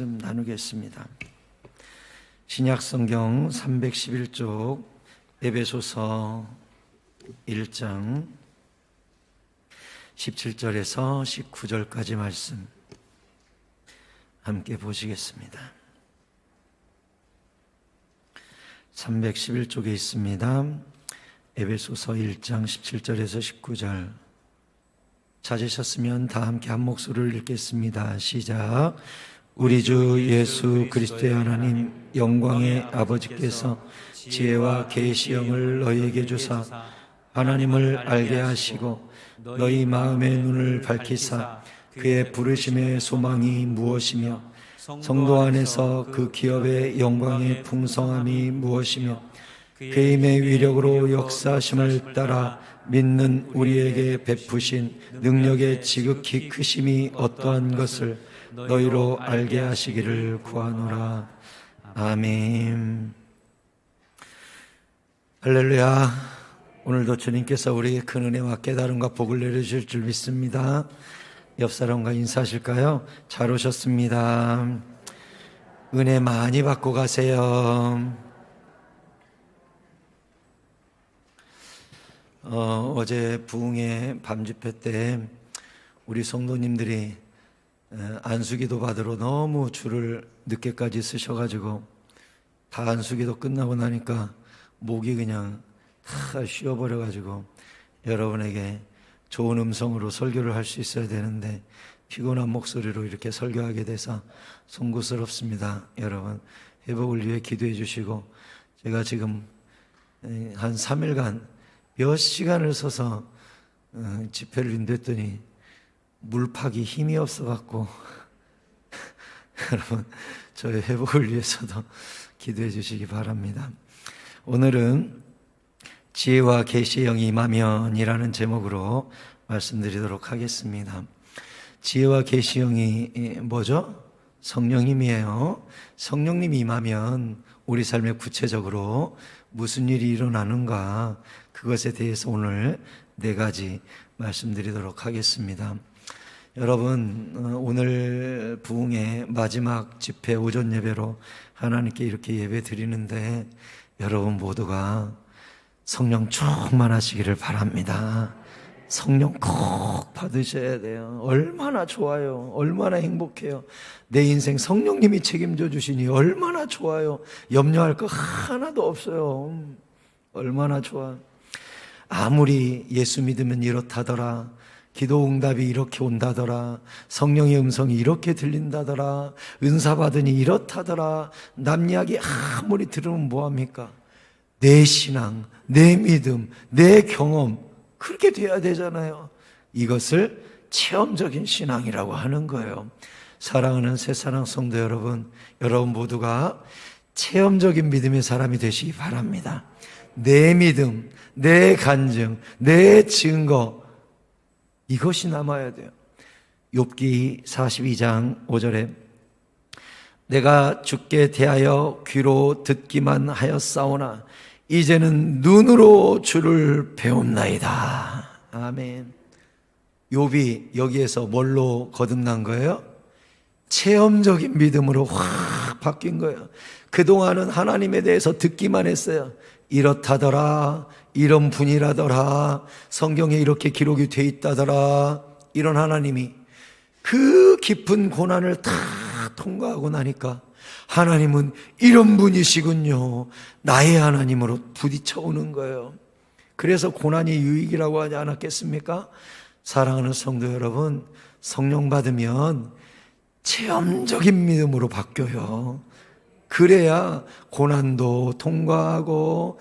말씀 나누겠습니다. 신약성경 311쪽 에베소서 1장 17절에서 19절까지 말씀 함께 보시겠습니다. 311쪽에 있습니다. 에베소서 1장 17절에서 19절 찾으셨으면 다 함께 한 목소리를 읽겠습니다. 시작. 우리 주 예수 그리스도의 하나님 영광의 아버지께서 지혜와 계시형을 너희에게 주사 하나님을 알게 하시고 너희 마음의 눈을 밝히사 그의 부르심의 소망이 무엇이며 성도 안에서 그 기업의 영광의 풍성함이 무엇이며 그의 힘의 위력으로 역사하심을 따라 믿는 우리에게 베푸신 능력의 지극히 크심이 어떠한 것을 너희로 알게 하시기를 구하노라. 아멘. 할렐루야. 오늘도 주님께서 우리에게 큰 은혜와 깨달음과 복을 내려주실 줄 믿습니다. 옆 사람과 인사하실까요? 잘 오셨습니다. 은혜 많이 받고 가세요. 어제 부흥회 밤집회 때 우리 성도님들이 안수기도 받으러 너무 줄을 늦게까지 쓰셔가지고 다 안수기도 끝나고 나니까 목이 그냥 다 쉬어버려가지고 여러분에게 좋은 음성으로 설교를 할 수 있어야 되는데 피곤한 목소리로 이렇게 설교하게 돼서 송구스럽습니다. 여러분 회복을 위해 기도해 주시고 제가 지금 한 3일간 몇 시간을 서서 집회를 인도했더니 물파기 힘이 없어갖고 여러분 저의 회복을 위해서도 기도해 주시기 바랍니다. 오늘은 지혜와 계시의 영이 임하면이라는 제목으로 말씀드리도록 하겠습니다. 지혜와 계시의 영이 뭐죠? 성령님이에요. 성령님이 임하면 우리 삶에 구체적으로 무슨 일이 일어나는가, 그것에 대해서 오늘 4가지 말씀드리도록 하겠습니다. 여러분, 오늘 부흥의 마지막 집회 오전 예배로 하나님께 이렇게 예배 드리는데 여러분 모두가 성령 충만하시기를 바랍니다. 성령 꼭 받으셔야 돼요. 얼마나 좋아요. 얼마나 행복해요. 내 인생 성령님이 책임져 주시니 얼마나 좋아요. 염려할 거 하나도 없어요. 얼마나 좋아. 아무리 예수 믿으면 이렇다더라, 기도 응답이 이렇게 온다더라, 성령의 음성이 이렇게 들린다더라, 은사 받으니 이렇다더라, 남 이야기 아무리 들으면 뭐합니까? 내 신앙, 내 믿음, 내 경험 그렇게 돼야 되잖아요. 이것을 체험적인 신앙이라고 하는 거예요. 사랑하는 새사랑 성도 여러분, 여러분 모두가 체험적인 믿음의 사람이 되시기 바랍니다. 내 믿음, 내 간증, 내 증거, 이것이 남아야 돼요. 욥기 42장 5절에 내가 주께 대하여 귀로 듣기만 하였사오나 이제는 눈으로 주를 배움나이다. 아멘. 욥이 여기에서 뭘로 거듭난 거예요? 체험적인 믿음으로 확 바뀐 거예요. 그동안은 하나님에 대해서 듣기만 했어요. 이렇다더라, 이런 분이라더라, 성경에 이렇게 기록이 돼 있다더라, 이런 하나님이 그 깊은 고난을 다 통과하고 나니까 하나님은 이런 분이시군요. 나의 하나님으로 부딪혀 오는 거예요. 그래서 고난이 유익이라고 하지 않았겠습니까? 사랑하는 성도 여러분, 성령 받으면 체험적인 믿음으로 바뀌어요. 그래야 고난도 통과하고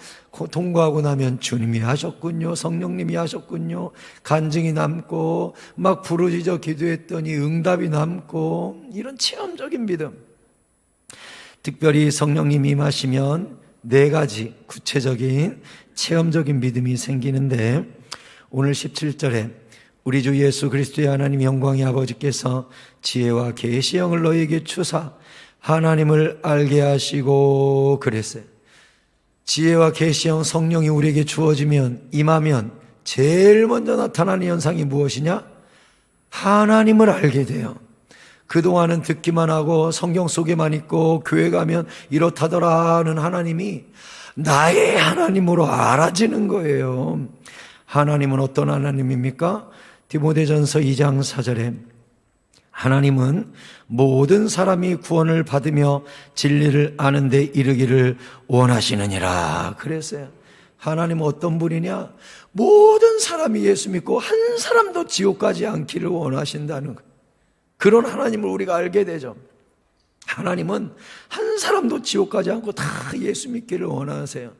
나면 주님이 하셨군요, 성령님이 하셨군요, 간증이 남고 막 부르짖어 기도했더니 응답이 남고, 이런 체험적인 믿음. 특별히 성령님이 임하시면 4가지 구체적인 체험적인 믿음이 생기는데, 오늘 17절에 우리 주 예수 그리스도의 하나님 영광의 아버지께서 지혜와 계시의 영을 너희에게 주사 하나님을 알게 하시고 그랬어요. 지혜와 계시의 영, 성령이 우리에게 주어지면, 임하면 제일 먼저 나타나는 현상이 무엇이냐? 하나님을 알게 돼요. 그동안은 듣기만 하고 성경 속에만 있고 교회 가면 이렇다더라는 하나님이 나의 하나님으로 알아지는 거예요. 하나님은 어떤 하나님입니까? 디모데전서 2장 4절에 하나님은 모든 사람이 구원을 받으며 진리를 아는 데 이르기를 원하시느니라 그랬어요. 하나님은 어떤 분이냐? 모든 사람이 예수 믿고 한 사람도 지옥 가지 않기를 원하신다는 거예요. 그런 하나님을 우리가 알게 되죠. 하나님은 한 사람도 지옥 가지 않고 다 예수 믿기를 원하세요.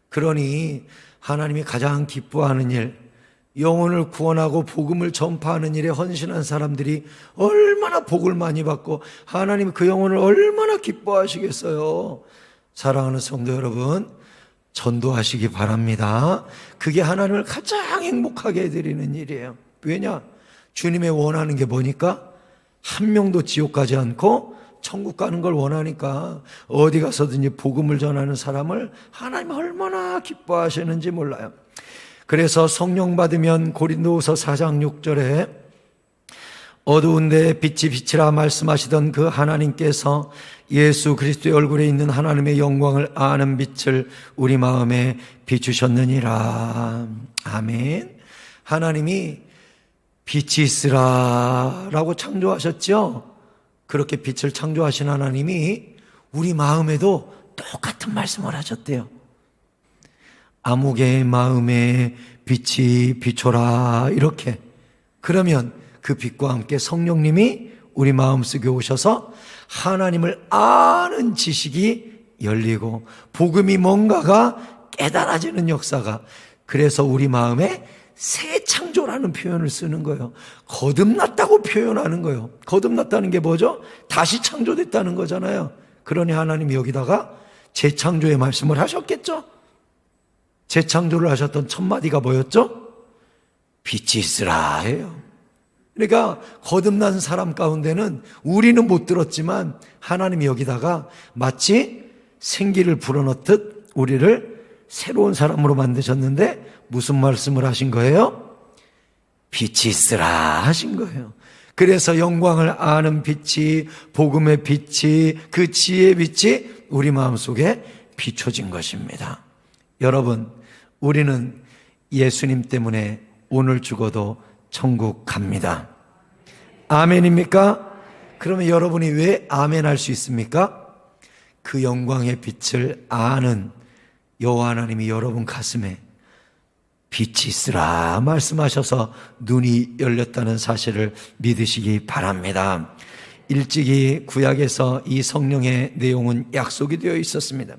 그러니 하나님이 가장 기뻐하는 일, 영혼을 구원하고 복음을 전파하는 일에 헌신한 사람들이 얼마나 복을 많이 받고 하나님이 그 영혼을 얼마나 기뻐하시겠어요. 사랑하는 성도 여러분, 전도하시기 바랍니다. 그게 하나님을 가장 행복하게 해드리는 일이에요. 왜냐? 주님의 원하는 게 뭐니까? 한 명도 지옥 가지 않고 천국 가는 걸 원하니까 어디 가서든지 복음을 전하는 사람을 하나님 얼마나 기뻐하시는지 몰라요. 그래서 성령 받으면 고린도후서 4장 6절에 어두운 데에 빛이 비치라 말씀하시던 그 하나님께서 예수 그리스도의 얼굴에 있는 하나님의 영광을 아는 빛을 우리 마음에 비추셨느니라. 아멘. 하나님이 빛이 있으라 라고 창조하셨죠. 그렇게 빛을 창조하신 하나님이 우리 마음에도 똑같은 말씀을 하셨대요. 아무개의 마음에 빛이 비춰라 이렇게. 그러면 그 빛과 함께 성령님이 우리 마음속에 오셔서 하나님을 아는 지식이 열리고 복음이 뭔가가 깨달아지는 역사가, 그래서 우리 마음에 새 창조라는 표현을 쓰는 거예요. 거듭났다고 표현하는 거예요. 거듭났다는 게 뭐죠? 다시 창조됐다는 거잖아요. 그러니 하나님이 여기다가 재창조의 말씀을 하셨겠죠? 재창조를 하셨던 첫 마디가 뭐였죠? 빛이 있으라 해요. 그러니까 거듭난 사람 가운데는 우리는 못 들었지만 하나님이 여기다가 마치 생기를 불어넣듯 우리를 새로운 사람으로 만드셨는데 무슨 말씀을 하신 거예요? 빛이 있으라 하신 거예요. 그래서 영광을 아는 빛이, 복음의 빛이, 그 지혜의 빛이 우리 마음속에 비춰진 것입니다. 여러분, 우리는 예수님 때문에 오늘 죽어도 천국 갑니다. 아멘입니까? 그러면 여러분이 왜 아멘 할 수 있습니까? 그 영광의 빛을 아는 여호와 하나님이 여러분 가슴에 빛이 있으라 말씀하셔서 눈이 열렸다는 사실을 믿으시기 바랍니다. 일찍이 구약에서 이 성령의 내용은 약속이 되어 있었습니다.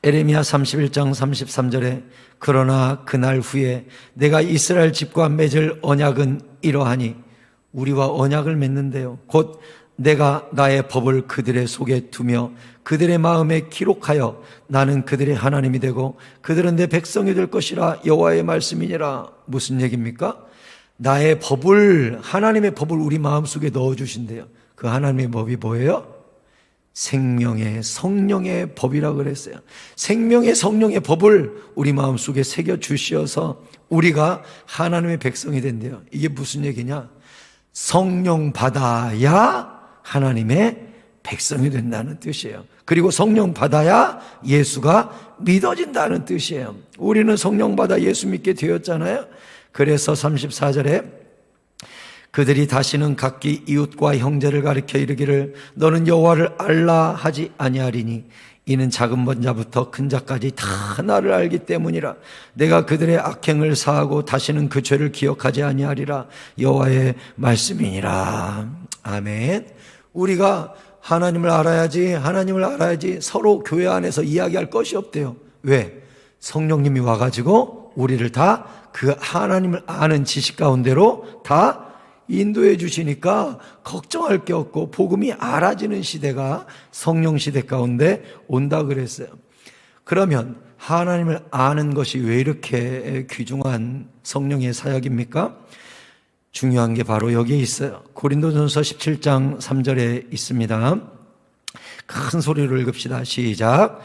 에레미야 31장 33절에 그러나 그날 후에 내가 이스라엘 집과 맺을 언약은 이러하니, 우리와 언약을 맺는데요, 곧 내가 나의 법을 그들의 속에 두며 그들의 마음에 기록하여 나는 그들의 하나님이 되고 그들은 내 백성이 될 것이라 여호와의 말씀이니라. 무슨 얘기입니까? 나의 법을, 하나님의 법을 우리 마음속에 넣어주신대요. 그 하나님의 법이 뭐예요? 생명의 성령의 법이라고 그랬어요. 생명의 성령의 법을 우리 마음속에 새겨주셔서 우리가 하나님의 백성이 된대요. 이게 무슨 얘기냐? 성령 받아야 하나님의 백성이 된다는 뜻이에요. 그리고 성령 받아야 예수가 믿어진다는 뜻이에요. 우리는 성령 받아 예수 믿게 되었잖아요. 그래서 34절에 그들이 다시는 각기 이웃과 형제를 가리켜 이르기를 너는 여호와를 알라 하지 아니하리니 이는 작은 자부터 큰 자까지 다 나를 알기 때문이라. 내가 그들의 악행을 사하고 다시는 그 죄를 기억하지 아니하리라. 여호와의 말씀이니라. 아멘. 우리가 하나님을 알아야지 서로 교회 안에서 이야기할 것이 없대요. 왜? 성령님이 와가지고 우리를 다 그 하나님을 아는 지식 가운데로 다 인도해 주시니까 걱정할 게 없고 복음이 알아지는 시대가 성령 시대 가운데 온다 그랬어요. 그러면 하나님을 아는 것이 왜 이렇게 귀중한 성령의 사역입니까? 중요한 게 바로 여기에 있어요. 고린도전서 17장 3절에 있습니다. 큰 소리로 읽읍시다. 시작.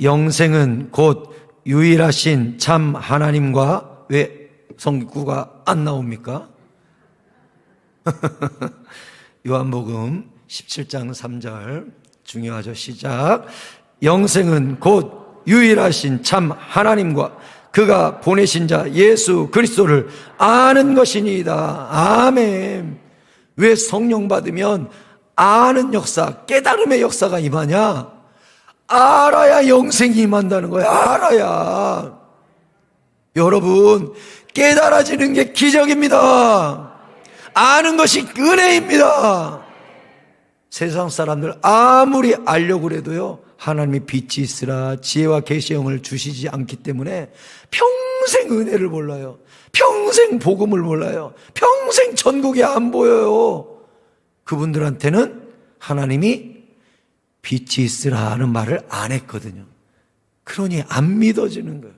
영생은 곧 유일하신 참 하나님과, 왜 성구가 안 나옵니까? 요한복음 17장 3절 중요하죠. 시작. 영생은 곧 유일하신 참 하나님과 그가 보내신 자 예수 그리스도를 아는 것이니이다. 아멘. 왜 성령 받으면 아는 역사, 깨달음의 역사가 임하냐? 알아야 영생이 임한다는 거야. 알아야. 여러분, 깨달아지는 게 기적입니다. 아는 것이 은혜입니다. 세상 사람들 아무리 알려고 그래도요, 하나님이 빛이 있으라 지혜와 계시의 영을 주시지 않기 때문에 평생 은혜를 몰라요. 평생 복음을 몰라요. 평생 전국에 안 보여요. 그분들한테는 하나님이 빛이 있으라 하는 말을 안 했거든요. 그러니 안 믿어지는 거예요.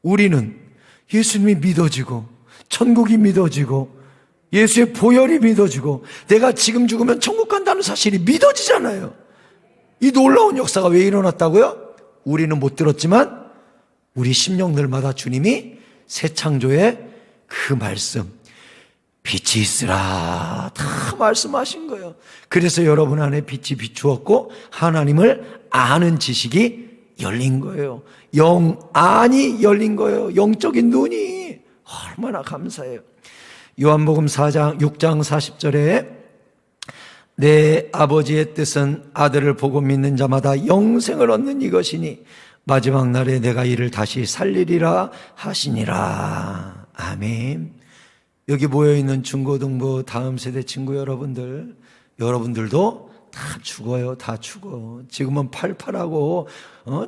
우리는 예수님이 믿어지고 천국이 믿어지고 예수의 보혈이 믿어지고 내가 지금 죽으면 천국 간다는 사실이 믿어지잖아요. 이 놀라운 역사가 왜 일어났다고요? 우리는 못 들었지만 우리 심령들마다 주님이 새 창조의 그 말씀, 빛이 있으라 다 말씀하신 거예요. 그래서 여러분 안에 빛이 비추었고 하나님을 아는 지식이 열린 거예요. 영안이 열린 거예요. 영적인 눈이. 얼마나 감사해요. 요한복음 6장 40절에 내 아버지의 뜻은 아들을 보고 믿는 자마다 영생을 얻는 이것이니 마지막 날에 내가 이를 다시 살리리라 하시니라. 아멘. 여기 모여있는 중고등부 다음 세대 친구 여러분들도 다 죽어요. 다 죽어. 지금은 팔팔하고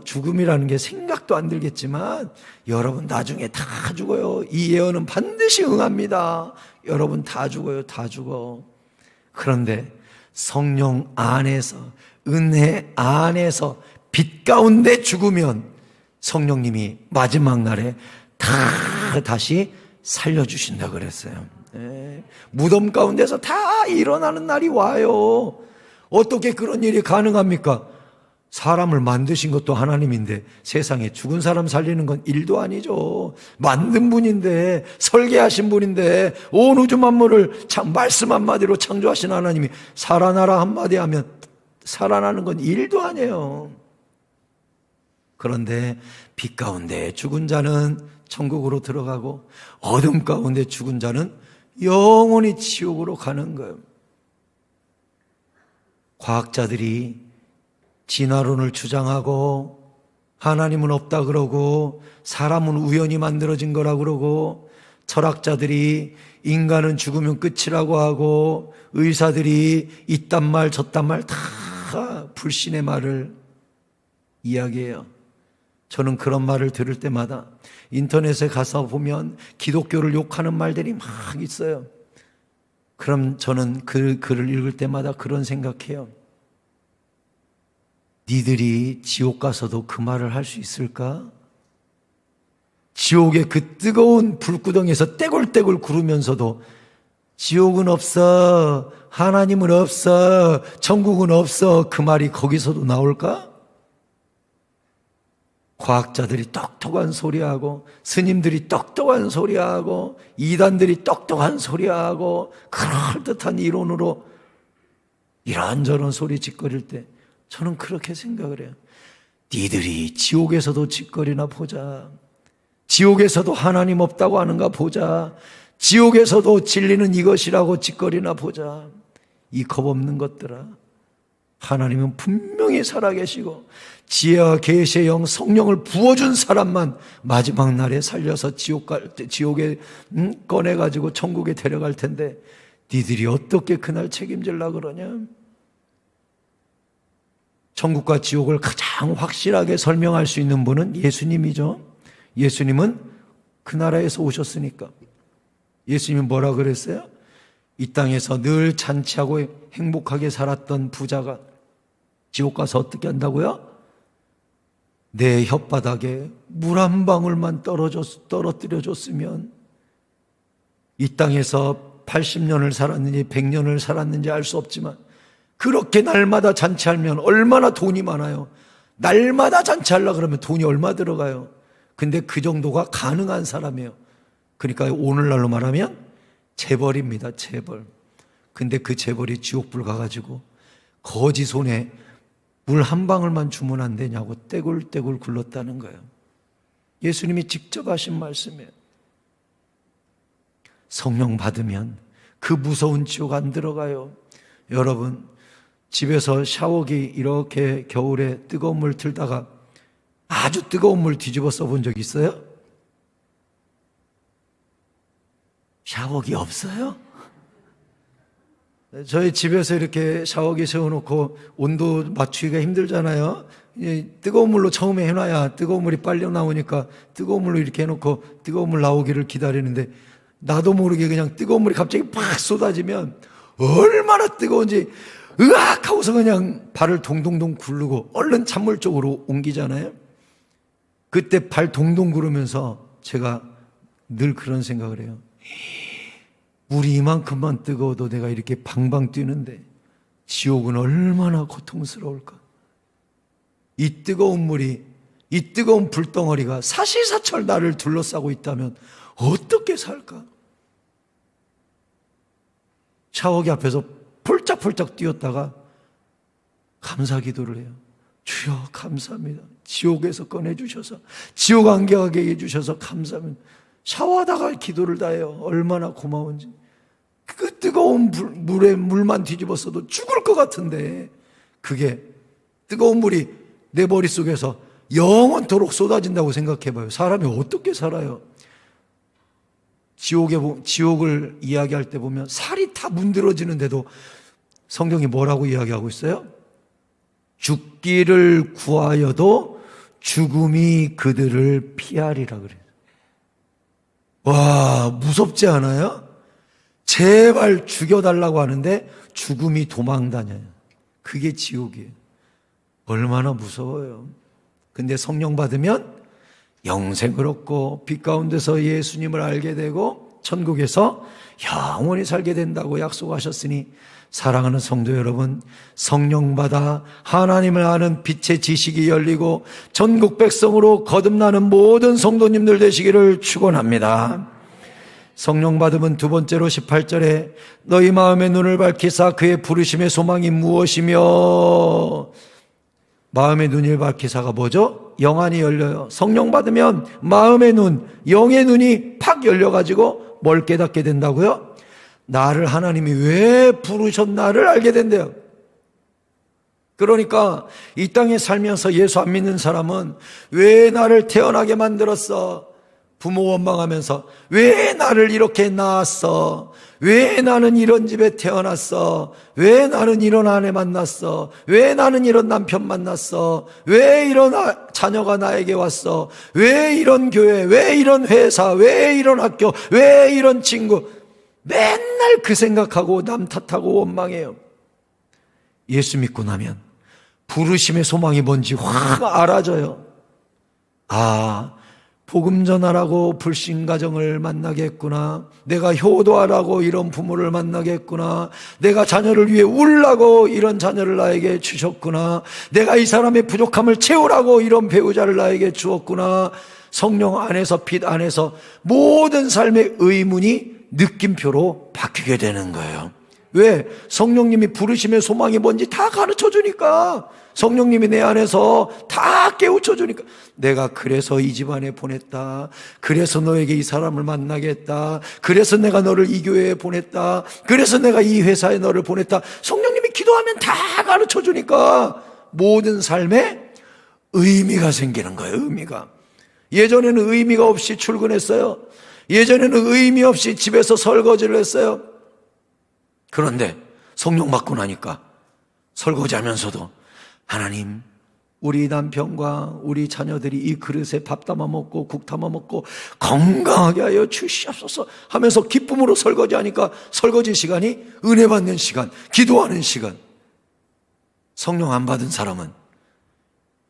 죽음이라는 게 생각도 안 들겠지만 여러분 나중에 다 죽어요. 이 예언은 반드시 응합니다. 여러분 다 죽어요. 다 죽어. 그런데 성령 안에서 은혜 안에서 빛 가운데 죽으면 성령님이 마지막 날에 다시 살려주신다 그랬어요. 네. 무덤 가운데서 다 일어나는 날이 와요. 어떻게 그런 일이 가능합니까? 사람을 만드신 것도 하나님인데 세상에 죽은 사람 살리는 건 일도 아니죠. 만든 분인데 설계하신 분인데 온 우주 만물을 말씀 한마디로 창조하신 하나님이 살아나라 한마디 하면 살아나는 건 일도 아니에요. 그런데 빛 가운데 죽은 자는 천국으로 들어가고 어둠 가운데 죽은 자는 영원히 지옥으로 가는 거예요. 과학자들이 진화론을 주장하고 하나님은 없다 그러고 사람은 우연히 만들어진 거라고 그러고 철학자들이 인간은 죽으면 끝이라고 하고 의사들이 이딴 말 저딴 말 다 불신의 말을 이야기해요. 저는 그런 말을 들을 때마다 인터넷에 가서 보면 기독교를 욕하는 말들이 막 있어요. 그럼 저는 그 글을 읽을 때마다 그런 생각해요. 니들이 지옥 가서도 그 말을 할 수 있을까? 지옥의 그 뜨거운 불구덩이에서 떼굴떼굴 구르면서도 지옥은 없어, 하나님은 없어, 천국은 없어, 그 말이 거기서도 나올까? 과학자들이 똑똑한 소리하고 스님들이 똑똑한 소리하고 이단들이 똑똑한 소리하고 그럴듯한 이론으로 이런저런 소리 짓거릴 때 저는 그렇게 생각을 해요. 니들이 지옥에서도 짓거리나 보자. 지옥에서도 하나님 없다고 하는가 보자. 지옥에서도 진리는 이것이라고 짓거리나 보자. 이 겁없는 것들아, 하나님은 분명히 살아계시고 지혜와 계시의 영 성령을 부어준 사람만 마지막 날에 살려서 지옥에 꺼내가지고 천국에 데려갈 텐데 니들이 어떻게 그날 책임질라 그러냐? 천국과 지옥을 가장 확실하게 설명할 수 있는 분은 예수님이죠. 예수님은 그 나라에서 오셨으니까. 예수님은 뭐라 그랬어요? 이 땅에서 늘 잔치하고 행복하게 살았던 부자가 지옥 가서 어떻게 한다고요? 내 혓바닥에 물 한 방울만 떨어뜨려줬으면 이 땅에서 80년을 살았는지 100년을 살았는지 알 수 없지만 그렇게 날마다 잔치하면 얼마나 돈이 많아요. 날마다 잔치하려고 그러면 돈이 얼마 들어가요. 근데 그 정도가 가능한 사람이에요. 그러니까 오늘날로 말하면 재벌입니다. 재벌. 근데 그 재벌이 지옥불 가가지고 거지 손에 물 한 방울만 주면 안 되냐고 떼굴떼굴 굴렀다는 거예요. 예수님이 직접 하신 말씀이에요. 성령 받으면 그 무서운 지옥 안 들어가요. 여러분, 집에서 샤워기 이렇게 겨울에 뜨거운 물 틀다가 아주 뜨거운 물 뒤집어 써본 적 있어요? 샤워기 없어요? 저희 집에서 이렇게 샤워기 세워놓고 온도 맞추기가 힘들잖아요. 뜨거운 물로 처음에 해놔야 뜨거운 물이 빨리 나오니까 뜨거운 물로 이렇게 해놓고 뜨거운 물 나오기를 기다리는데 나도 모르게 그냥 뜨거운 물이 갑자기 팍 쏟아지면 얼마나 뜨거운지 으악 하고서 그냥 발을 동동동 굴르고 얼른 찬물 쪽으로 옮기잖아요. 그때 발 동동 구르면서 제가 늘 그런 생각을 해요. 물이 이만큼만 뜨거워도 내가 이렇게 방방 뛰는데 지옥은 얼마나 고통스러울까. 이 뜨거운 물이, 이 뜨거운 불덩어리가 사시사철 나를 둘러싸고 있다면 어떻게 살까? 샤워기 앞에서 폴짝폴짝 뛰었다가 감사 기도를 해요. 주여 감사합니다. 지옥에서 꺼내주셔서, 지옥 안 가게 해주셔서 감사합니다. 샤워하다가 기도를 다 해요. 얼마나 고마운지. 그 뜨거운 물에 물만 뒤집었어도 죽을 것 같은데 그게 뜨거운 물이 내 머릿속에서 영원토록 쏟아진다고 생각해봐요. 사람이 어떻게 살아요? 지옥을 이야기할 때 보면 살이 다 문드러지는데도 성경이 뭐라고 이야기하고 있어요? 죽기를 구하여도 죽음이 그들을 피하리라 그래요. 와, 무섭지 않아요? 제발 죽여달라고 하는데 죽음이 도망다녀요. 그게 지옥이에요. 얼마나 무서워요. 근데 성령 받으면 영생을 얻고 빛 가운데서 예수님을 알게 되고 천국에서 영원히 살게 된다고 약속하셨으니 사랑하는 성도 여러분, 성령 받아 하나님을 아는 빛의 지식이 열리고 전국 백성으로 거듭나는 모든 성도님들 되시기를 축원합니다. 성령 받으면 두 번째로 18절에 너희 마음의 눈을 밝히사 그의 부르심의 소망이 무엇이며, 마음의 눈을 밝히사가 뭐죠? 영안이 열려요. 성령 받으면 마음의 눈, 영의 눈이 팍 열려가지고 뭘 깨닫게 된다고요? 나를 하나님이 왜 부르셨나를 알게 된대요. 그러니까 이 땅에 살면서 예수 안 믿는 사람은 왜 나를 태어나게 만들었어? 부모 원망하면서 왜 나를 이렇게 낳았어? 왜 나는 이런 집에 태어났어? 왜 나는 이런 아내 만났어? 왜 나는 이런 남편 만났어? 왜 이런 자녀가 나에게 왔어? 왜 이런 교회? 왜 이런 회사? 왜 이런 학교? 왜 이런 친구? 맨날 그 생각하고 남 탓하고 원망해요. 예수 믿고 나면 부르심의 소망이 뭔지 확 알아져요. 아, 복음 전하라고 불신가정을 만나겠구나. 내가 효도하라고 이런 부모를 만나겠구나. 내가 자녀를 위해 울라고 이런 자녀를 나에게 주셨구나. 내가 이 사람의 부족함을 채우라고 이런 배우자를 나에게 주었구나. 성령 안에서, 빛 안에서 모든 삶의 의문이 느낌표로 바뀌게 되는 거예요. 왜? 성령님이 부르심의 소망이 뭔지 다 가르쳐 주니까. 성령님이 내 안에서 다 깨우쳐 주니까 내가 그래서 이 집안에 보냈다. 그래서 너에게 이 사람을 만나겠다. 그래서 내가 너를 이 교회에 보냈다. 그래서 내가 이 회사에 너를 보냈다. 성령님이 기도하면 다 가르쳐 주니까 모든 삶에 의미가 생기는 거예요. 의미가. 예전에는 의미가 없이 출근했어요. 예전에는 의미 없이 집에서 설거지를 했어요. 그런데 성령 받고 나니까 설거지하면서도 하나님, 우리 남편과 우리 자녀들이 이 그릇에 밥 담아 먹고 국 담아 먹고 건강하게 하여 주시옵소서 하면서 기쁨으로 설거지하니까 설거지 시간이 은혜 받는 시간, 기도하는 시간. 성령 안 받은 사람은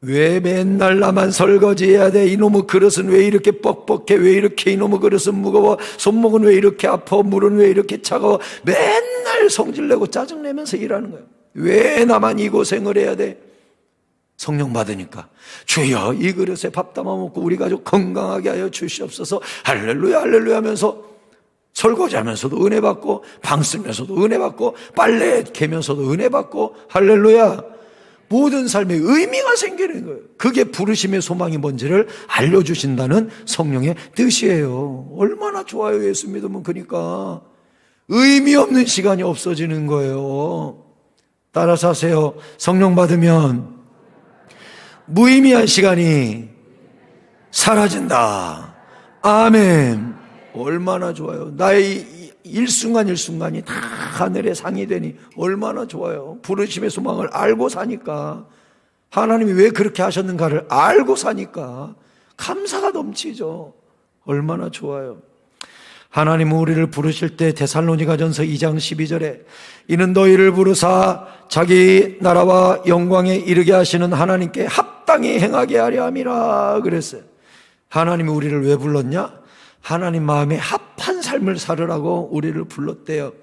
왜 맨날 나만 설거지해야 돼? 이놈의 그릇은 왜 이렇게 뻑뻑해? 왜 이렇게 이놈의 그릇은 무거워? 손목은 왜 이렇게 아파? 물은 왜 이렇게 차가워? 맨날 성질내고 짜증내면서 일하는 거예요. 왜 나만 이 고생을 해야 돼? 성령 받으니까 주여 이 그릇에 밥 담아 먹고 우리 가족 건강하게 하여 주시옵소서 할렐루야 할렐루야 하면서 설거지하면서도 은혜 받고, 방 쓰면서도 은혜 받고, 빨래 개면서도 은혜 받고, 할렐루야. 모든 삶에 의미가 생기는 거예요. 그게 부르심의 소망이 뭔지를 알려주신다는 성령의 뜻이에요. 얼마나 좋아요, 예수 믿으면. 그러니까 의미 없는 시간이 없어지는 거예요. 따라서 하세요. 성령 받으면 무의미한 시간이 사라진다. 아멘. 얼마나 좋아요. 나의 일순간 일순간이 다 하늘의 상이 되니 얼마나 좋아요. 부르심의 소망을 알고 사니까, 하나님이 왜 그렇게 하셨는가를 알고 사니까 감사가 넘치죠. 얼마나 좋아요. 하나님은 우리를 부르실 때 데살로니가전서 2장 12절에 이는 너희를 부르사 자기 나라와 영광에 이르게 하시는 하나님께 합당히 행하게 하려 함이라 그랬어요. 하나님이 우리를 왜 불렀냐? 하나님 마음에 합한 삶을 살으라고 우리를 불렀대요.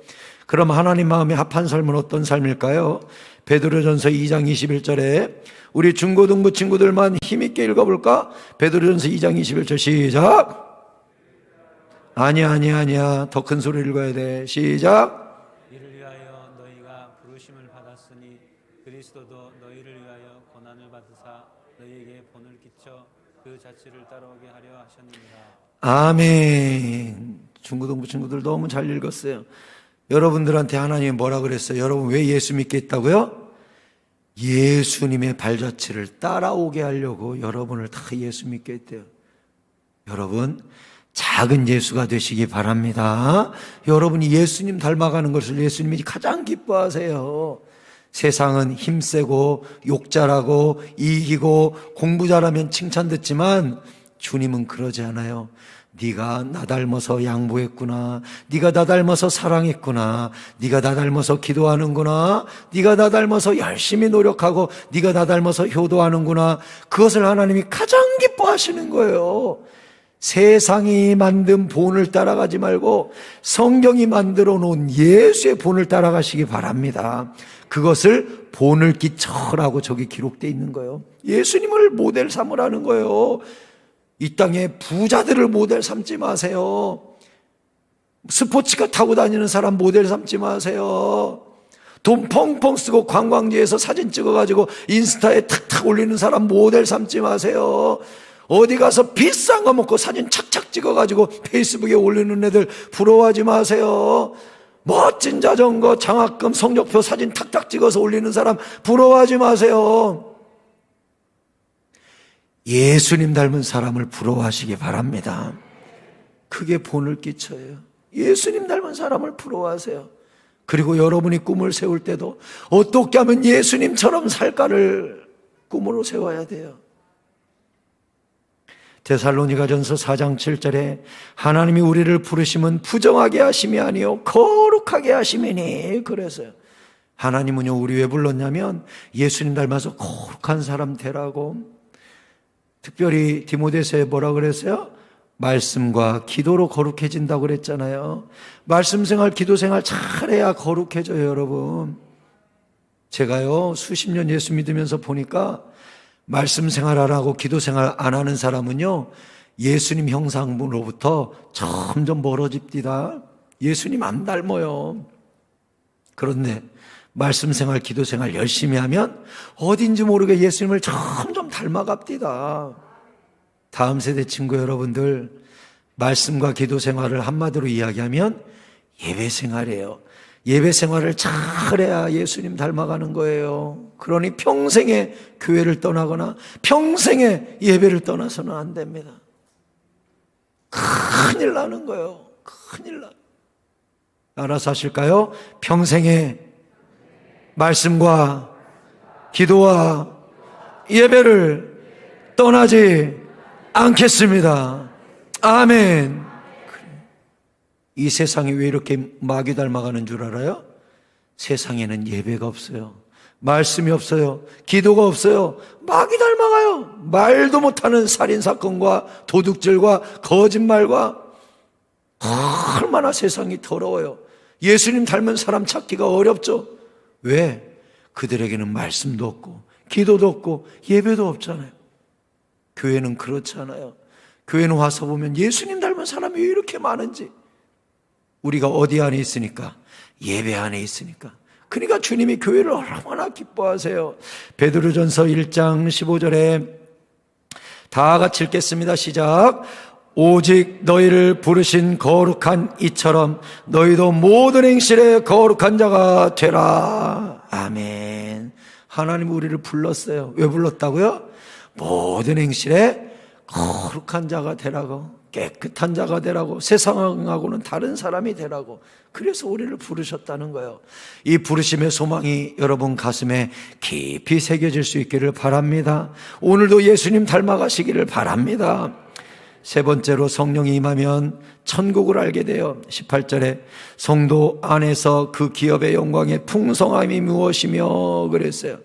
그럼 하나님 마음에 합한 삶은 어떤 삶일까요? 베드로전서 2장 21절에 우리 중고등부 친구들만 힘있게 읽어볼까? 베드로전서 2장 21절 시작. 아니야. 더 큰 소리를 읽어야 돼. 시작. 이를 위하여 너희가 부르심을 받았으니 그리스도도 너희를 위하여 고난을 받으사 너희에게 본을 끼쳐 그 자취를 따라오게 하려 하셨느니라. 아멘. 중고등부 친구들 너무 잘 읽었어요. 여러분들한테 하나님이 뭐라 그랬어요? 여러분 왜 예수 믿게 했다고요? 예수님의 발자취를 따라오게 하려고 여러분을 다 예수 믿게 했대요. 여러분 작은 예수가 되시기 바랍니다. 여러분이 예수님 닮아가는 것을 예수님이 가장 기뻐하세요. 세상은 힘세고 욕 잘하고 이기고 공부 잘하면 칭찬 듣지만 주님은 그러지 않아요. 네가 나 닮아서 양보했구나. 네가 나 닮아서 사랑했구나. 네가 나 닮아서 기도하는구나. 네가 나 닮아서 열심히 노력하고 네가 나 닮아서 효도하는구나. 그것을 하나님이 가장 기뻐하시는 거예요. 세상이 만든 본을 따라가지 말고 성경이 만들어 놓은 예수의 본을 따라가시기 바랍니다. 그것을 본을 끼쳐라고 저기 기록되어 있는 거예요. 예수님을 모델 삼으라는 거예요. 이 땅에 부자들을 모델 삼지 마세요. 스포츠카 타고 다니는 사람 모델 삼지 마세요. 돈 펑펑 쓰고 관광지에서 사진 찍어가지고 인스타에 탁탁 올리는 사람 모델 삼지 마세요. 어디 가서 비싼 거 먹고 사진 착착 찍어가지고 페이스북에 올리는 애들 부러워하지 마세요. 멋진 자전거, 장학금, 성적표 사진 탁탁 찍어서 올리는 사람 부러워하지 마세요. 예수님 닮은 사람을 부러워하시기 바랍니다. 그게 본을 끼쳐요. 예수님 닮은 사람을 부러워하세요. 그리고 여러분이 꿈을 세울 때도 어떻게 하면 예수님처럼 살까를 꿈으로 세워야 돼요. 데살로니가전서 4장 7절에 하나님이 우리를 부르심은 부정하게 하심이 아니요 거룩하게 하심이니. 그래서요. 하나님은요 우리 왜 불렀냐면 예수님 닮아서 거룩한 사람 되라고. 특별히 디모데서에 뭐라 그랬어요? 말씀과 기도로 거룩해진다고 그랬잖아요. 말씀 생활, 기도 생활 잘해야 거룩해져요, 여러분. 제가요 수십 년 예수 믿으면서 보니까 말씀 생활 안 하고 기도 생활 안 하는 사람은요 예수님 형상으로부터 점점 멀어집니다. 예수님 안 닮아요. 그런데 말씀 생활, 기도 생활 열심히 하면 어딘지 모르게 예수님을 점점 닮아갑니다. 다음 세대 친구 여러분들, 말씀과 기도 생활을 한마디로 이야기하면 예배 생활이에요. 예배 생활을 잘해야 예수님 닮아가는 거예요. 그러니 평생에 교회를 떠나거나 평생에 예배를 떠나서는 안 됩니다. 큰일 나는 거예요. 큰일 나. 알아서 하실까요? 평생에 말씀과 기도와 예배를 떠나지 않겠습니다. 아멘. 이 세상이 왜 이렇게 마귀 닮아가는 줄 알아요? 세상에는 예배가 없어요. 말씀이 없어요. 기도가 없어요. 마귀 닮아가요. 말도 못하는 살인사건과 도둑질과 거짓말과. 얼마나 세상이 더러워요. 예수님 닮은 사람 찾기가 어렵죠. 왜? 그들에게는 말씀도 없고 기도도 없고 예배도 없잖아요. 교회는 그렇지 않아요. 교회는 와서 보면 예수님 닮은 사람이 왜 이렇게 많은지. 우리가 어디 안에 있으니까? 예배 안에 있으니까. 그러니까 주님이 교회를 얼마나 기뻐하세요. 베드로전서 1장 15절에 다 같이 읽겠습니다. 시작. 오직 너희를 부르신 거룩한 이처럼 너희도 모든 행실에 거룩한 자가 되라. 아멘. 하나님 우리를 불렀어요. 왜 불렀다고요? 모든 행실에 거룩한 자가 되라고, 깨끗한 자가 되라고, 세상하고는 다른 사람이 되라고. 그래서 우리를 부르셨다는 거예요. 이 부르심의 소망이 여러분 가슴에 깊이 새겨질 수 있기를 바랍니다. 오늘도 예수님 닮아가시기를 바랍니다. 세 번째로 성령이 임하면 천국을 알게 돼요. 18절에 성도 안에서 그 기업의 영광의 풍성함이 무엇이며 그랬어요.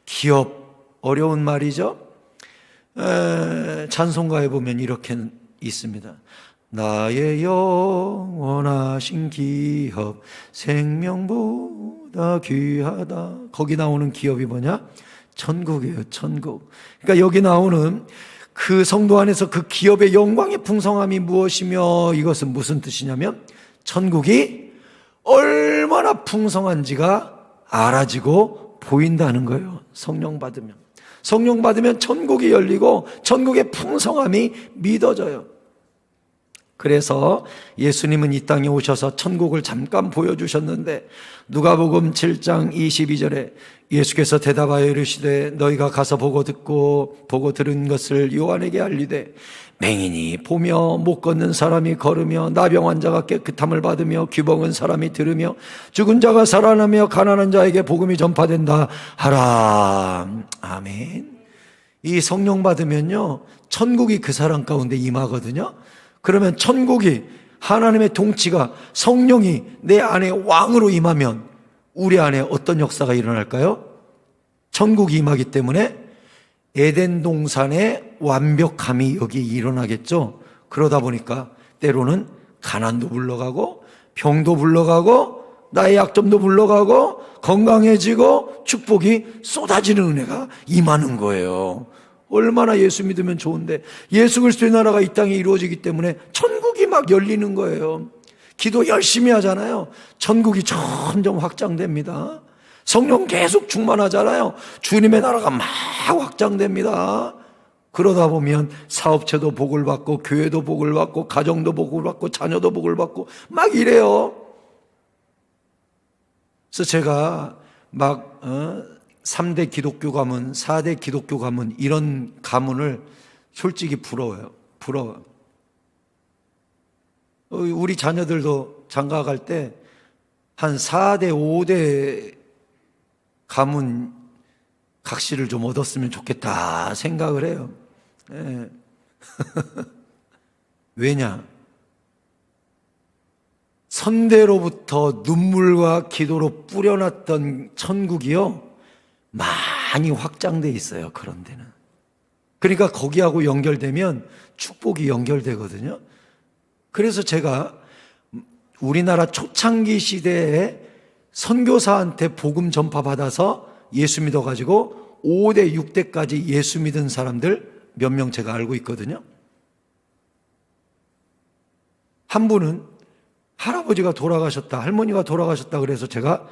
기업, 어려운 말이죠. 찬송가에 보면 이렇게 있습니다. 나의 영원하신 기업 생명보다 귀하다. 거기 나오는 기업이 뭐냐? 천국이에요. 천국. 그러니까 여기 나오는 그 성도 안에서 그 기업의 영광의 풍성함이 무엇이며, 이것은 무슨 뜻이냐면 천국이 얼마나 풍성한지가 알아지고 보인다는 거예요. 성령 받으면. 성령 받으면 천국이 열리고 천국의 풍성함이 믿어져요. 그래서 예수님은 이 땅에 오셔서 천국을 잠깐 보여주셨는데 누가복음 7장 22절에 예수께서 대답하여 이르시되 너희가 가서 보고 듣고 보고 들은 것을 요한에게 알리되 맹인이 보며 못 걷는 사람이 걸으며 나병 환자가 깨끗함을 받으며 귀벙은 사람이 들으며 죽은 자가 살아나며 가난한 자에게 복음이 전파된다 하라. 아멘. 이 성령 받으면요 천국이 그 사람 가운데 임하거든요. 그러면 천국이, 하나님의 통치가, 성령이 내 안에 왕으로 임하면 우리 안에 어떤 역사가 일어날까요? 천국이 임하기 때문에 에덴 동산의 완벽함이 여기 일어나겠죠. 그러다 보니까 때로는 가난도 물러가고 병도 물러가고 나의 약점도 물러가고 건강해지고 축복이 쏟아지는 은혜가 임하는 거예요. 얼마나 예수 믿으면 좋은데, 예수 그리스도의 나라가 이 땅에 이루어지기 때문에 천국이 막 열리는 거예요. 기도 열심히 하잖아요. 천국이 점점 확장됩니다. 성령 계속 충만하잖아요. 주님의 나라가 막 확장됩니다. 그러다 보면 사업체도 복을 받고 교회도 복을 받고 가정도 복을 받고 자녀도 복을 받고 막 이래요. 그래서 제가 막 3대 기독교 가문, 4대 기독교 가문, 이런 가문을 솔직히 부러워요. 부러워. 우리 자녀들도 장가 갈 때 한 4대, 5대 가문 각시를 좀 얻었으면 좋겠다 생각을 해요. 네. 왜냐? 선대로부터 눈물과 기도로 뿌려놨던 천국이요 많이 확장돼 있어요. 그런 데는. 그러니까 거기하고 연결되면 축복이 연결되거든요. 그래서 제가 우리나라 초창기 시대에 선교사한테 복음 전파 받아서 예수 믿어가지고 5대, 6대까지 예수 믿은 사람들 몇 명 제가 알고 있거든요. 한 분은 할아버지가 돌아가셨다, 할머니가 돌아가셨다 그래서 제가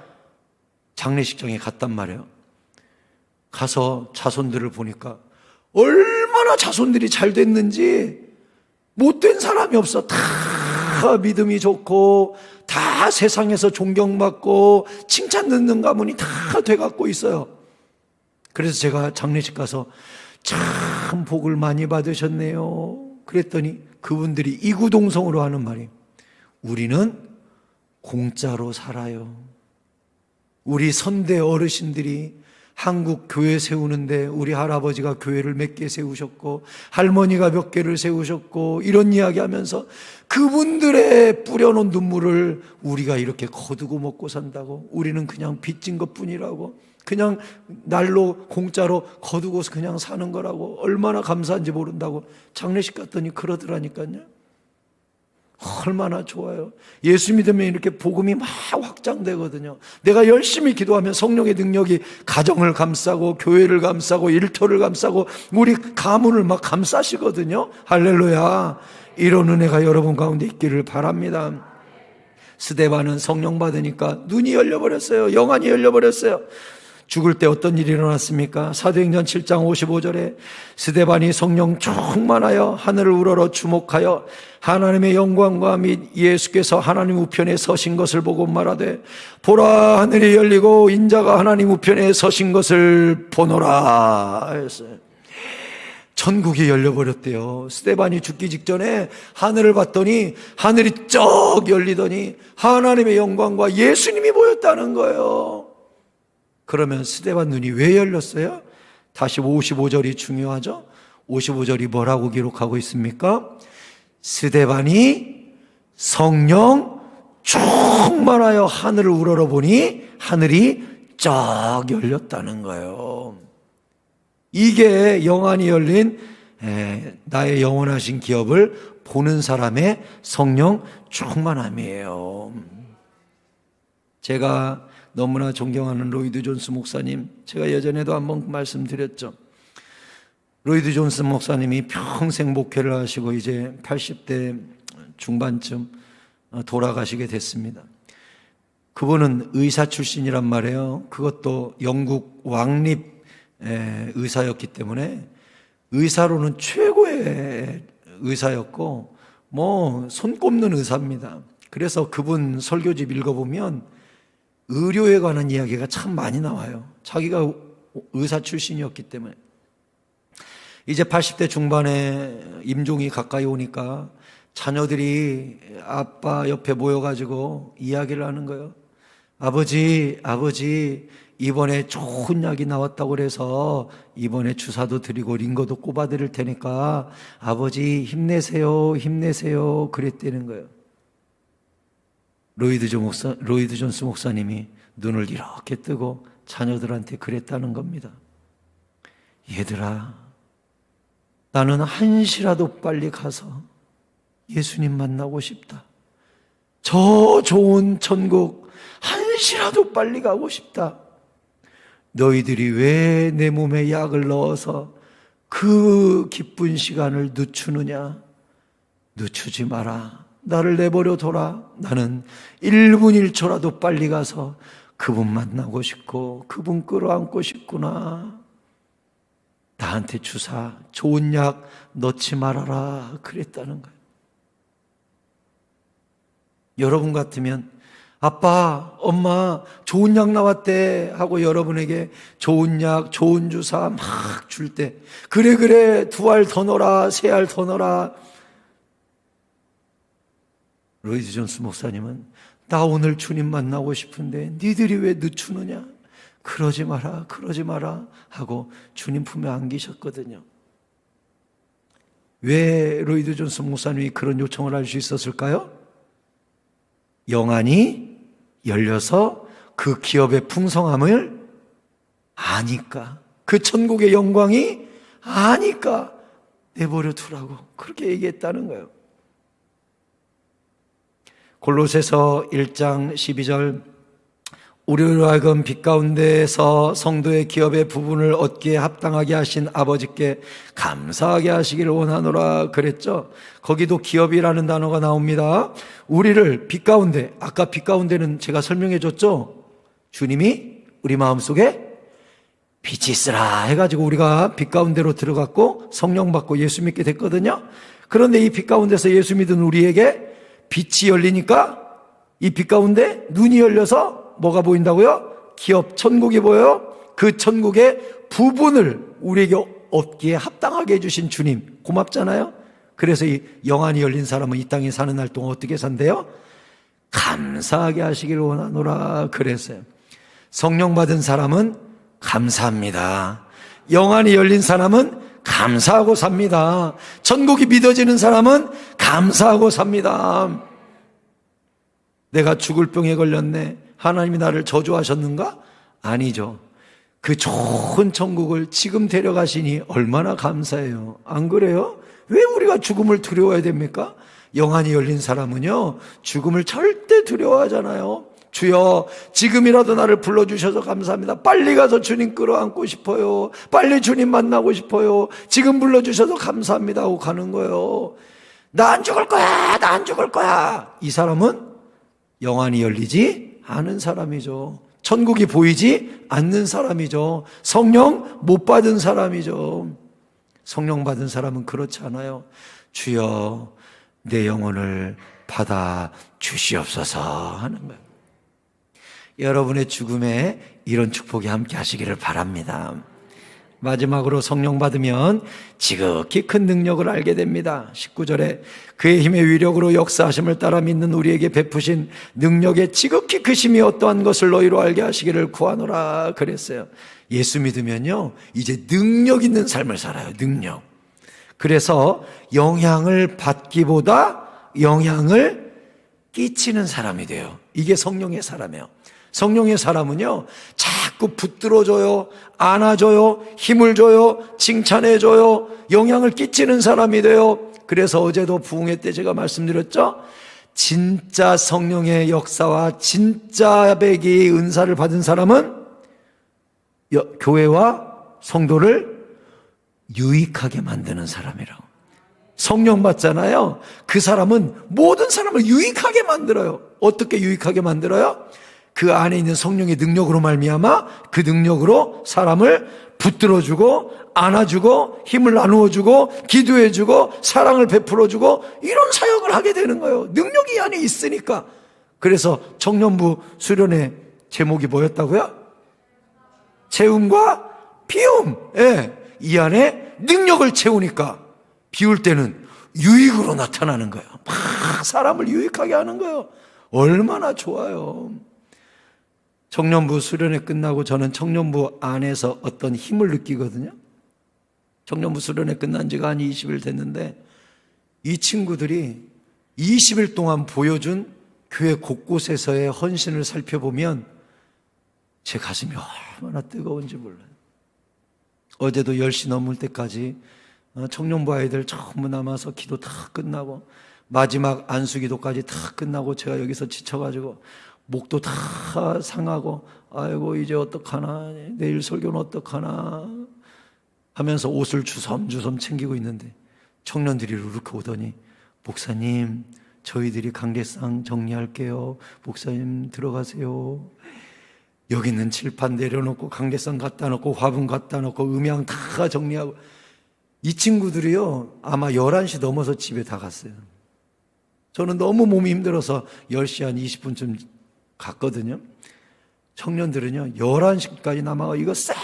장례식장에 갔단 말이에요. 가서 자손들을 보니까 얼마나 자손들이 잘 됐는지 못된 사람이 없어. 다 믿음이 좋고 다 세상에서 존경받고 칭찬 듣는 가문이 다 돼갖고 있어요. 그래서 제가 장례식 가서 참 복을 많이 받으셨네요 그랬더니 그분들이 이구동성으로 하는 말이, 우리는 공짜로 살아요. 우리 선대 어르신들이 한국 교회 세우는데 우리 할아버지가 교회를 몇 개 세우셨고 할머니가 몇 개를 세우셨고 이런 이야기 하면서 그분들의 뿌려놓은 눈물을 우리가 이렇게 거두고 먹고 산다고, 우리는 그냥 빚진 것 뿐이라고, 그냥 날로 공짜로 거두고서 그냥 사는 거라고, 얼마나 감사한지 모른다고 장례식 갔더니 그러더라니까요. 얼마나 좋아요. 예수 믿으면 이렇게 복음이 막 확장되거든요. 내가 열심히 기도하면 성령의 능력이 가정을 감싸고 교회를 감싸고 일터를 감싸고 우리 가문을 막 감싸시거든요. 할렐루야. 이런 은혜가 여러분 가운데 있기를 바랍니다. 스데반은 성령 받으니까 눈이 열려버렸어요. 영안이 열려버렸어요. 죽을 때 어떤 일이 일어났습니까? 사도행전 7장 55절에 스데반이 성령 충만하여 하늘을 우러러 주목하여 하나님의 영광과 및 예수께서 하나님 우편에 서신 것을 보고 말하되 보라 하늘이 열리고 인자가 하나님 우편에 서신 것을 보노라 했어요. 천국이 열려버렸대요. 스데반이 죽기 직전에 하늘을 봤더니 하늘이 쩍 열리더니 하나님의 영광과 예수님이 보였다는 거예요. 그러면 스데반 눈이 왜 열렸어요? 다시 55절이 중요하죠. 55절이 뭐라고 기록하고 있습니까? 스데반이 성령 충만하여 하늘을 우러러보니 하늘이 쫙 열렸다는 거예요. 이게 영안이 열린 나의 영원하신 기업을 보는 사람의 성령 충만함이에요. 제가 너무나 존경하는 로이드 존스 목사님, 제가 예전에도 한번 말씀드렸죠. 로이드 존스 목사님이 평생 목회를 하시고 이제 80대 중반쯤 돌아가시게 됐습니다. 그분은 의사 출신이란 말이에요. 그것도 영국 왕립 의사였기 때문에 의사로는 최고의 의사였고 뭐 손꼽는 의사입니다. 그래서 그분 설교집 읽어보면 의료에 관한 이야기가 참 많이 나와요. 자기가 의사 출신이었기 때문에. 이제 80대 중반에 임종이 가까이 오니까 자녀들이 아빠 옆에 모여가지고 이야기를 하는 거예요. 아버지, 이번에 좋은 약이 나왔다고 그래서 이번에 주사도 드리고 링거도 꼽아드릴 테니까 아버지 힘내세요 그랬다는 거예요. 로이드 존스 목사님이 눈을 이렇게 뜨고 자녀들한테 그랬다는 겁니다. 얘들아, 나는 한시라도 빨리 가서 예수님 만나고 싶다. 저 좋은 천국 한시라도 빨리 가고 싶다. 너희들이 왜 내 몸에 약을 넣어서 그 기쁜 시간을 늦추느냐? 늦추지 마라. 나를 내버려 둬라. 나는 1분 1초라도 빨리 가서 그분 만나고 싶고 그분 끌어안고 싶구나. 나한테 주사, 좋은 약 넣지 말아라 그랬다는 거예요. 여러분 같으면 아빠, 엄마 좋은 약 나왔대 하고 여러분에게 좋은 약, 좋은 주사 막 줄 때 그래 2알 더 넣어라, 3알 더 넣어라. 로이드 존스 목사님은 나 오늘 주님 만나고 싶은데 니들이 왜 늦추느냐? 그러지 마라 하고 주님 품에 안기셨거든요. 왜 로이드 존스 목사님이 그런 요청을 할 수 있었을까요? 영안이 열려서 그 기업의 풍성함을 아니까, 그 천국의 영광이 아니까 내버려 두라고 그렇게 얘기했다는 거예요. 골로새서 1장 12절 우리로 하여금 빛 가운데에서 성도의 기업의 부분을 얻기에 합당하게 하신 아버지께 감사하게 하시기를 원하노라 그랬죠. 거기도 기업이라는 단어가 나옵니다. 우리를 빛 가운데, 아까 빛 가운데는 제가 설명해 줬죠. 주님이 우리 마음속에 빛이 있으라 해가지고 우리가 빛 가운데로 들어갔고 성령 받고 예수 믿게 됐거든요. 그런데 이 빛 가운데서 예수 믿은 우리에게 빛이 열리니까 이 빛 가운데 눈이 열려서 뭐가 보인다고요? 기업, 천국이 보여요. 그 천국의 부분을 우리에게 얻기에 합당하게 해주신 주님 고맙잖아요. 그래서 이 영안이 열린 사람은 이 땅에 사는 날 동안 어떻게 산대요? 감사하게 하시기를 원하노라 그랬어요. 성령 받은 사람은 감사합니다. 영안이 열린 사람은 감사하고 삽니다. 천국이 믿어지는 사람은 감사하고 삽니다. 내가 죽을 병에 걸렸네. 하나님이 나를 저주하셨는가? 아니죠. 그 좋은 천국을 지금 데려가시니 얼마나 감사해요. 안 그래요? 왜 우리가 죽음을 두려워해야 됩니까? 영안이 열린 사람은요, 죽음을 절대 두려워하잖아요. 주여, 지금이라도 나를 불러주셔서 감사합니다. 빨리 가서 주님 끌어안고 싶어요. 빨리 주님 만나고 싶어요. 지금 불러주셔서 감사합니다 하고 가는 거예요. 나 안 죽을 거야. 이 사람은 영안이 열리지 않은 사람이죠. 천국이 보이지 않는 사람이죠. 성령 못 받은 사람이죠. 성령 받은 사람은 그렇지 않아요. 주여 내 영혼을 받아 주시옵소서 하는 거예요. 여러분의 죽음에 이런 축복이 함께 하시기를 바랍니다. 마지막으로 성령 받으면 지극히 큰 능력을 알게 됩니다. 19절에 그의 힘의 위력으로 역사하심을 따라 믿는 우리에게 베푸신 능력의 지극히 크심이 어떠한 것을 너희로 알게 하시기를 구하노라 그랬어요. 예수 믿으면요 이제 능력 있는 삶을 살아요. 능력. 그래서 영향을 받기보다 영향을 끼치는 사람이 돼요. 이게 성령의 사람이에요. 성령의 사람은요 자꾸 붙들어줘요, 안아줘요, 힘을 줘요, 칭찬해줘요, 영향을 끼치는 사람이 돼요. 그래서 어제도 부흥회 때 제가 말씀드렸죠. 진짜 성령의 역사와 진짜 배기 은사를 받은 사람은 교회와 성도를 유익하게 만드는 사람이라고. 성령 받잖아요. 그 사람은 모든 사람을 유익하게 만들어요. 어떻게 유익하게 만들어요? 그 안에 있는 성령의 능력으로 말미암아 그 능력으로 사람을 붙들어주고 안아주고 힘을 나누어주고 기도해주고 사랑을 베풀어주고 이런 사역을 하게 되는 거예요. 능력이 이 안에 있으니까. 그래서 청년부 수련회 제목이 뭐였다고요? 채움과 비움. 예, 이 안에 능력을 채우니까 비울 때는 유익으로 나타나는 거예요. 막 사람을 유익하게 하는 거예요. 얼마나 좋아요. 청년부 수련회 끝나고 저는 청년부 안에서 어떤 힘을 느끼거든요. 청년부 수련회 끝난 지가 한 20일 됐는데 이 친구들이 20일 동안 보여준 교회 곳곳에서의 헌신을 살펴보면 제 가슴이 얼마나 뜨거운지 몰라요. 어제도 10시 넘을 때까지 청년부 아이들 전부 남아서 기도 다 끝나고 마지막 안수기도까지 다 끝나고 제가 여기서 지쳐가지고 목도 다 상하고 아이고 이제 어떡하나, 내일 설교는 어떡하나 하면서 옷을 주섬주섬 챙기고 있는데 청년들이 이렇게 오더니 목사님 저희들이 강례상 정리할게요. 목사님 들어가세요. 여기 있는 칠판 내려놓고 강례상 갖다 놓고 화분 갖다 놓고 음향 다 정리하고. 이 친구들이요 아마 11시 넘어서 집에 다 갔어요. 저는 너무 몸이 힘들어서 10시 한 20분쯤 갔거든요. 청년들은요 11시까지 남아가 이거 싹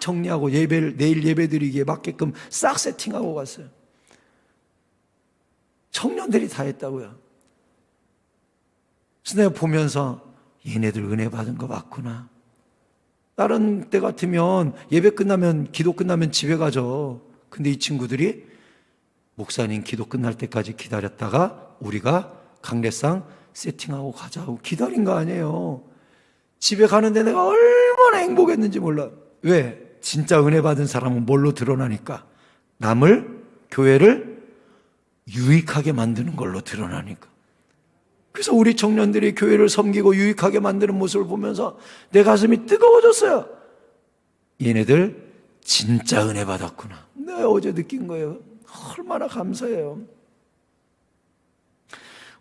정리하고 예배를 내일 예배 드리기에 맞게끔 싹 세팅하고 갔어요. 청년들이 다 했다고요. 그래서 내가 보면서 얘네들 은혜 받은 거 맞구나. 다른 때 같으면 예배 끝나면 기도 끝나면 집에 가죠. 근데 이 친구들이 목사님 기도 끝날 때까지 기다렸다가 우리가 강례상 세팅하고 가자고 기다린 거 아니에요. 집에 가는데 내가 얼마나 행복했는지 몰라. 왜? 진짜 은혜 받은 사람은 뭘로 드러나니까? 남을, 교회를 유익하게 만드는 걸로 드러나니까. 그래서 우리 청년들이 교회를 섬기고 유익하게 만드는 모습을 보면서 내 가슴이 뜨거워졌어요. 얘네들 진짜 은혜 받았구나. 내가 어제 느낀 거예요. 얼마나 감사해요.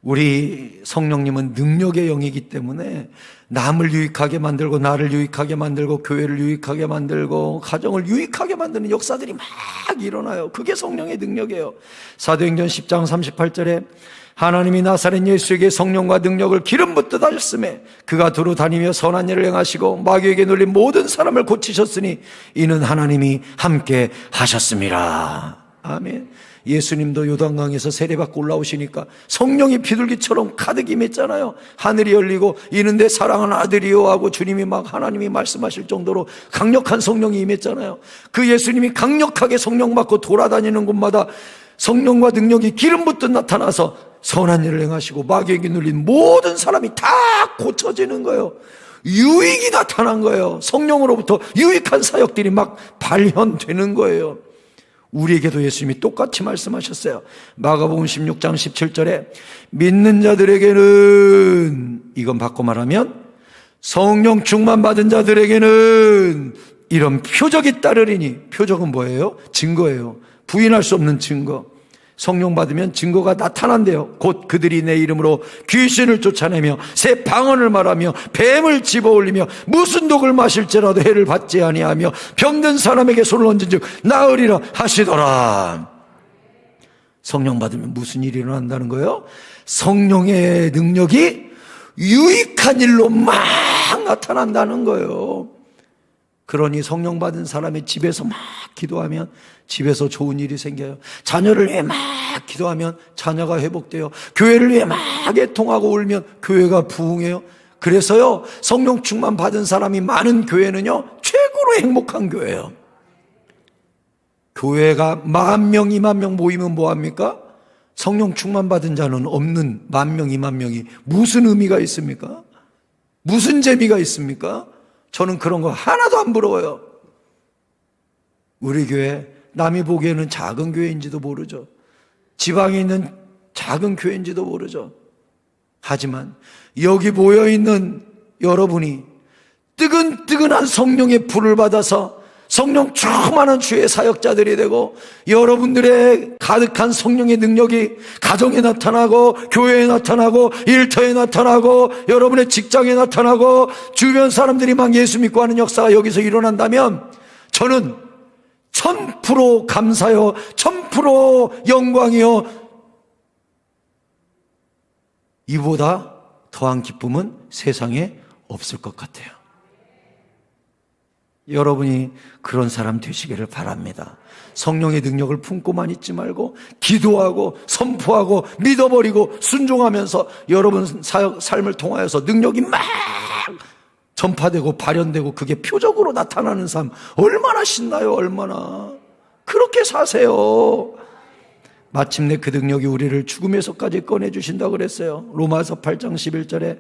우리 성령님은 능력의 영이기 때문에 남을 유익하게 만들고 나를 유익하게 만들고 교회를 유익하게 만들고 가정을 유익하게 만드는 역사들이 막 일어나요. 그게 성령의 능력이에요. 사도행전 10장 38절에 하나님이 나사렛 예수에게 성령과 능력을 기름 붓듯 하셨음에 그가 두루 다니며 선한 일을 행하시고 마귀에게 눌린 모든 사람을 고치셨으니 이는 하나님이 함께 하셨습니다. 아멘. 예수님도 요단강에서 세례받고 올라오시니까 성령이 비둘기처럼 가득 임했잖아요. 하늘이 열리고 이는 내 사랑하는 아들이요 하고 주님이 막 하나님이 말씀하실 정도로 강력한 성령이 임했잖아요. 그 예수님이 강력하게 성령 받고 돌아다니는 곳마다 성령과 능력이 기름 붓듯 나타나서 선한 일을 행하시고 마귀에게 눌린 모든 사람이 다 고쳐지는 거예요. 유익이 나타난 거예요. 성령으로부터 유익한 사역들이 막 발현되는 거예요. 우리에게도 예수님이 똑같이 말씀하셨어요. 마가복음 16장 17절에 믿는 자들에게는, 이건 바꿔 말하면 성령 충만 받은 자들에게는 이런 표적이 따르리니, 표적은 뭐예요? 증거예요. 부인할 수 없는 증거. 성령 받으면 증거가 나타난대요. 곧 그들이 내 이름으로 귀신을 쫓아내며 새 방언을 말하며 뱀을 집어올리며 무슨 독을 마실지라도 해를 받지 아니하며 병든 사람에게 손을 얹은즉 나으리라 하시더라. 성령 받으면 무슨 일이 일어난다는 거예요? 성령의 능력이 유익한 일로 막 나타난다는 거예요. 그러니 성령 받은 사람의 집에서 막 기도하면 집에서 좋은 일이 생겨요. 자녀를 위해 막 기도하면 자녀가 회복돼요. 교회를 위해 막 애통하고 울면 교회가 부흥해요. 그래서요, 성령 충만 받은 사람이 많은 교회는요, 최고로 행복한 교회예요. 교회가 10,000명, 20,000명 모이면 뭐합니까? 성령 충만 받은 자는 없는 10,000명, 20,000명이 무슨 의미가 있습니까? 무슨 재미가 있습니까? 저는 그런 거 하나도 안 부러워요. 우리 교회, 남이 보기에는 작은 교회인지도 모르죠. 지방에 있는 작은 교회인지도 모르죠. 하지만 여기 모여있는 여러분이 뜨근뜨근한 성령의 불을 받아서 성령 충만한 주의 사역자들이 되고 여러분들의 가득한 성령의 능력이 가정에 나타나고 교회에 나타나고 일터에 나타나고 여러분의 직장에 나타나고 주변 사람들이 막 예수 믿고 하는 역사가 여기서 일어난다면 저는 1000% 감사요, 1000% 영광이요, 이보다 더한 기쁨은 세상에 없을 것 같아요. 여러분이 그런 사람 되시기를 바랍니다. 성령의 능력을 품고만 있지 말고 기도하고 선포하고 믿어버리고 순종하면서 여러분 삶을 통하여서 능력이 막 전파되고 발현되고 그게 표적으로 나타나는 삶 얼마나 신나요. 얼마나. 그렇게 사세요. 마침내 그 능력이 우리를 죽음에서까지 꺼내주신다고 그랬어요. 로마서 8장 11절에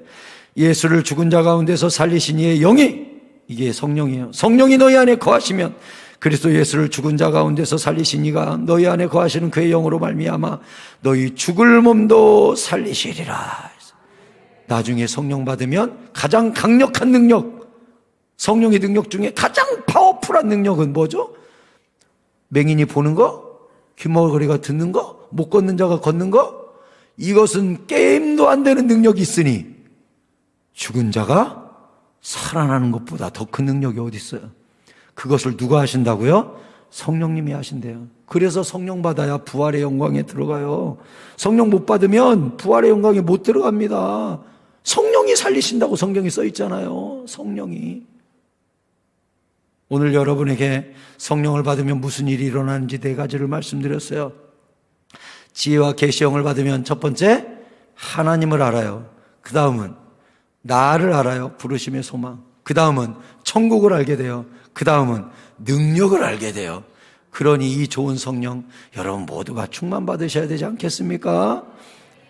예수를 죽은 자 가운데서 살리신 이의 영이, 이게 성령이에요. 성령이 너희 안에 거하시면 그리스도 예수를 죽은 자 가운데서 살리신 이가 너희 안에 거하시는 그의 영으로 말미암아 너희 죽을 몸도 살리시리라. 나중에 성령 받으면 가장 강력한 능력, 성령의 능력 중에 가장 파워풀한 능력은 뭐죠? 맹인이 보는 거? 귀머거리가 듣는 거? 못 걷는 자가 걷는 거? 이것은 게임도 안 되는 능력이 있으니 죽은 자가 살아나는 것보다 더 큰 능력이 어디 있어요? 그것을 누가 하신다고요? 성령님이 하신대요. 그래서 성령 받아야 부활의 영광에 들어가요. 성령 못 받으면 부활의 영광에 못 들어갑니다. 성령이 살리신다고 성경에 써 있잖아요. 성령이. 오늘 여러분에게 성령을 받으면 무슨 일이 일어나는지 4가지를 말씀드렸어요. 지혜와 계시형을 받으면 첫 번째, 하나님을 알아요. 그 다음은 나를 알아요. 부르심의 소망. 그 다음은 천국을 알게 돼요. 그 다음은 능력을 알게 돼요. 그러니 이 좋은 성령 여러분 모두가 충만 받으셔야 되지 않겠습니까?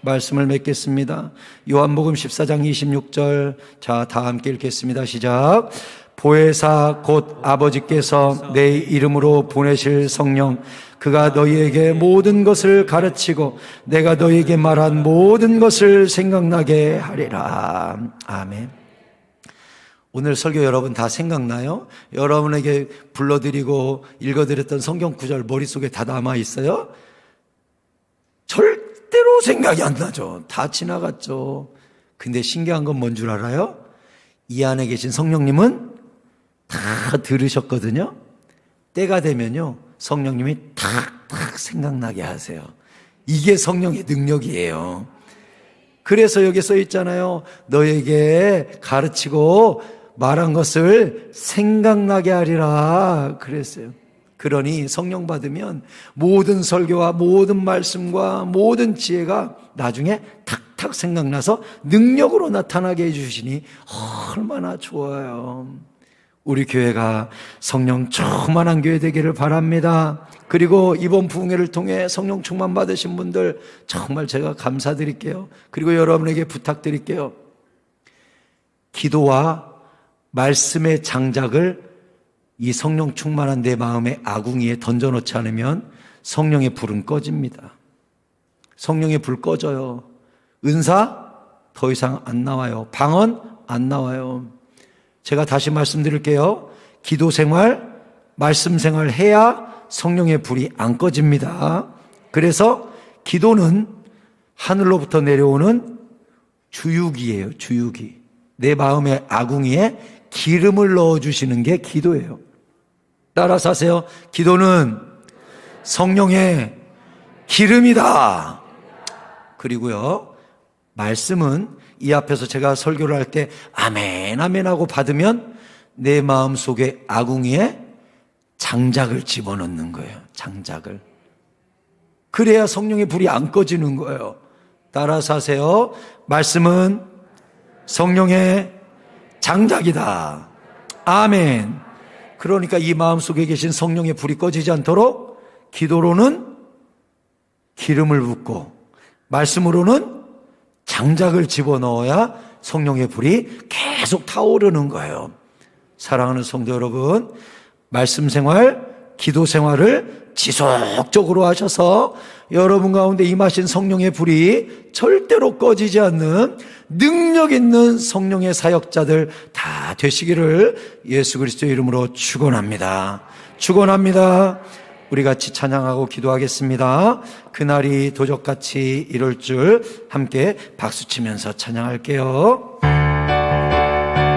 말씀을 맺겠습니다. 요한복음 14장 26절. 자, 다 함께 읽겠습니다. 시작. 보혜사 곧 아버지께서 내 이름으로 보내실 성령, 그가 너희에게 모든 것을 가르치고 내가 너희에게 말한 모든 것을 생각나게 하리라. 아멘. 오늘 설교 여러분 다 생각나요? 여러분에게 불러드리고 읽어드렸던 성경 구절 머릿속에 다 남아있어요? 절대로 생각이 안 나죠. 다 지나갔죠. 근데 신기한 건 뭔 줄 알아요? 이 안에 계신 성령님은 다 들으셨거든요. 때가 되면요 성령님이 탁탁 생각나게 하세요. 이게 성령의 능력이에요. 그래서 여기 써 있잖아요. 너에게 가르치고 말한 것을 생각나게 하리라 그랬어요. 그러니 성령 받으면 모든 설교와 모든 말씀과 모든 지혜가 나중에 탁탁 생각나서 능력으로 나타나게 해주시니 얼마나 좋아요. 우리 교회가 성령 충만한 교회 되기를 바랍니다. 그리고 이번 부흥회를 통해 성령 충만 받으신 분들 정말 제가 감사드릴게요. 그리고 여러분에게 부탁드릴게요. 기도와 말씀의 장작을 이 성령 충만한 내 마음의 아궁이에 던져놓지 않으면 성령의 불은 꺼집니다. 성령의 불 꺼져요. 은사 더 이상 안 나와요. 방언 안 나와요. 제가 다시 말씀드릴게요. 기도 생활, 말씀 생활 해야 성령의 불이 안 꺼집니다. 그래서 기도는 하늘로부터 내려오는 주유기예요. 주유기. 내 마음의 아궁이에 기름을 넣어주시는 게 기도예요. 따라서 하세요. 기도는 성령의 기름이다. 그리고요, 말씀은 이 앞에서 제가 설교를 할 때 아멘 아멘 하고 받으면 내 마음속에 아궁이에 장작을 집어넣는 거예요. 장작을. 그래야 성령의 불이 안 꺼지는 거예요. 따라서 하세요. 말씀은 성령의 장작이다. 아멘. 그러니까 이 마음속에 계신 성령의 불이 꺼지지 않도록 기도로는 기름을 붓고 말씀으로는 장작을 집어넣어야 성령의 불이 계속 타오르는 거예요. 사랑하는 성도 여러분, 말씀 생활, 기도 생활을 지속적으로 하셔서 여러분 가운데 임하신 성령의 불이 절대로 꺼지지 않는 능력 있는 성령의 사역자들 다 되시기를 예수 그리스도의 이름으로 축원합니다. 축원합니다. 우리 같이 찬양하고 기도하겠습니다. 그날이 도적같이 이룰 줄 함께 박수치면서 찬양할게요.